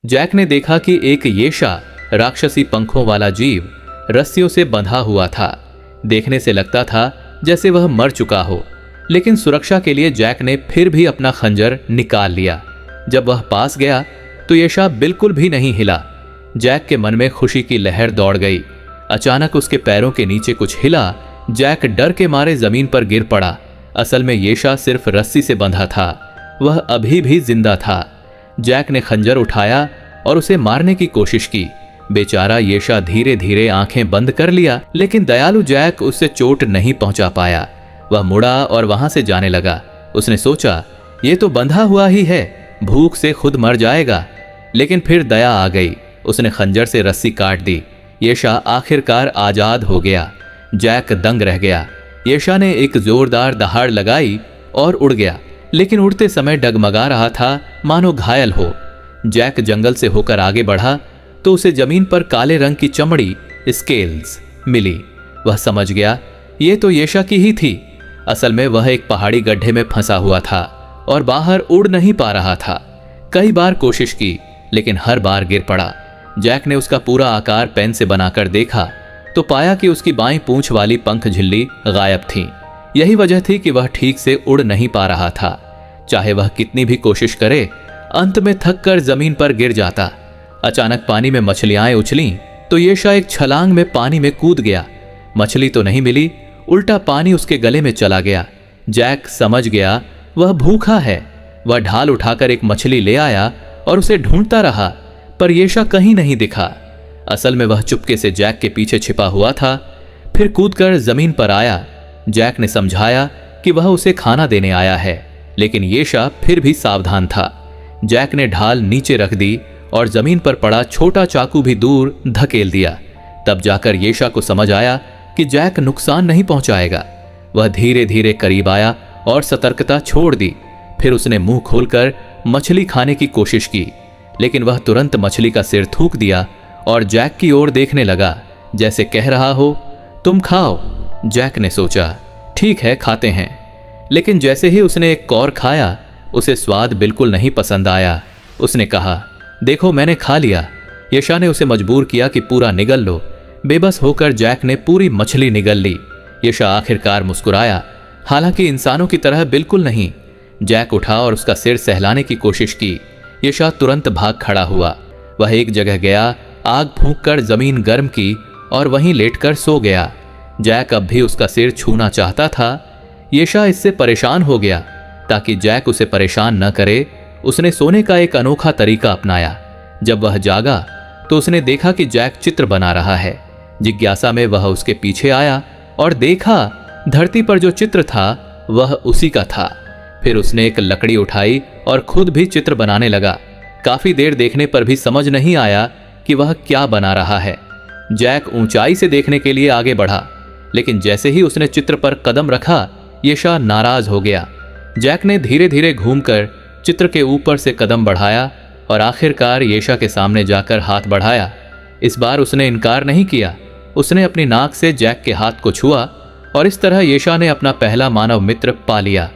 Jack ने देखा कि एक येशा राक्षसी पंखों वाला जीव रस्सियों से बंधा हुआ था। देखने से लगता था जैसे वह मर चुका हो, लेकिन सुरक्षा के लिए जैक ने फिर भी अपना खंजर निकाल लिया। जब वह पास गया तो येशा बिल्कुल भी नहीं हिला। जैक के मन में खुशी की लहर दौड़ गई। अचानक उसके पैरों के नीचे कुछ हिला। जैक डर के मारे जमीन पर गिर पड़ा। असल में येशा सिर्फ रस्सी से बंधा था, वह अभी भी जिंदा था। जैक ने खंजर उठाया और उसे मारने की कोशिश की। बेचारा येशा धीरे धीरे आंखें बंद कर लिया, लेकिन दयालु जैक उससे चोट नहीं पहुंचा पाया। वह मुड़ा और वहां से जाने लगा। उसने सोचा, ये तो बंधा हुआ ही है, भूख से खुद मर जाएगा। लेकिन फिर दया आ गई। उसने खंजर से रस्सी काट दी। येशा आखिरकार आजाद हो गया। जैक दंग रह गया। येशा ने एक जोरदार दहाड़ लगाई और उड़ गया, लेकिन उड़ते समय डगमगा रहा था मानो घायल हो। जैक जंगल से होकर आगे बढ़ा तो उसे जमीन पर काले रंग की चमड़ी स्केल्स मिली। वह समझ गया ये तो येशा की ही थी। असल में वह एक पहाड़ी गड्ढे में फंसा हुआ था और बाहर उड़ नहीं पा रहा था। कई बार कोशिश की, लेकिन हर बार गिर पड़ा। जैक ने उसका पूरा आकार पेन से बनाकर देखा तो पाया कि उसकी बाईं पूंछ वाली पंख झिल्ली गायब थी। यही वजह थी कि वह ठीक से उड़ नहीं पा रहा था। चाहे वह कितनी भी कोशिश करे, अंत में थक कर जमीन पर गिर जाता। अचानक पानी में मछलियां उछलीं तो येशा एक छलांग में पानी में कूद गया। मछली तो नहीं मिली, उल्टा पानी उसके गले में चला गया। जैक समझ गया वह भूखा है। वह ढाल उठाकर एक मछली ले आया और उसे ढूंढता रहा, पर येशा कहीं नहीं दिखा। असल में वह चुपके से जैक के पीछे छिपा हुआ था। फिर कूदकर जमीन पर आया। जैक ने समझाया कि वह उसे खाना देने आया है, लेकिन येशा फिर भी सावधान था। जैक ने ढाल नीचे रख दी और जमीन पर पड़ा छोटा चाकू भी दूर धकेल दिया। तब जाकर येशा को समझ आया कि जैक नुकसान नहीं पहुंचाएगा। वह धीरे धीरे करीब आया और सतर्कता छोड़ दी। फिर उसने मुंह खोलकर मछली खाने की कोशिश की, लेकिन वह तुरंत मछली का सिर थूक दिया और जैक की ओर देखने लगा, जैसे कह रहा हो, तुम खाओ। जैक ने सोचा, ठीक है खाते हैं। लेकिन जैसे ही उसने एक कौर खाया, उसे स्वाद बिल्कुल नहीं पसंद आया। उसने कहा, देखो मैंने खा लिया। येशा ने उसे मजबूर किया कि पूरा निगल लो। बेबस होकर जैक ने पूरी मछली निगल ली। येशा आखिरकार मुस्कुराया, हालांकि इंसानों की तरह बिल्कुल नहीं। जैक उठा और उसका सिर सहलाने की कोशिश की। येशा तुरंत भाग खड़ा हुआ। वह एक जगह गया, आग फूंककर जमीन गर्म की और वहीं लेटकर सो गया। जैक अब भी उसका सिर छूना चाहता था। येशा इससे परेशान हो गया। ताकि जैक उसे परेशान न करे, उसने सोने का एक अनोखा तरीका अपनाया। जब वह जागा तो उसने देखा कि जैक चित्र बना रहा है। जिज्ञासा में वह उसके पीछे आया और देखा धरती पर जो चित्र था वह उसी का था। फिर उसने एक लकड़ी उठाई और खुद भी चित्र बनाने लगा। काफी देर देखने पर भी समझ नहीं आया कि वह क्या बना रहा है। जैक ऊंचाई से देखने के लिए आगे बढ़ा, लेकिन जैसे ही उसने चित्र पर कदम रखा, येशा नाराज हो गया। जैक ने धीरे धीरे घूमकर चित्र के ऊपर से कदम बढ़ाया और आखिरकार येशा के सामने जाकर हाथ बढ़ाया। इस बार उसने इनकार नहीं किया। उसने अपनी नाक से जैक के हाथ को छुआ और इस तरह येशा ने अपना पहला मानव मित्र पा लिया।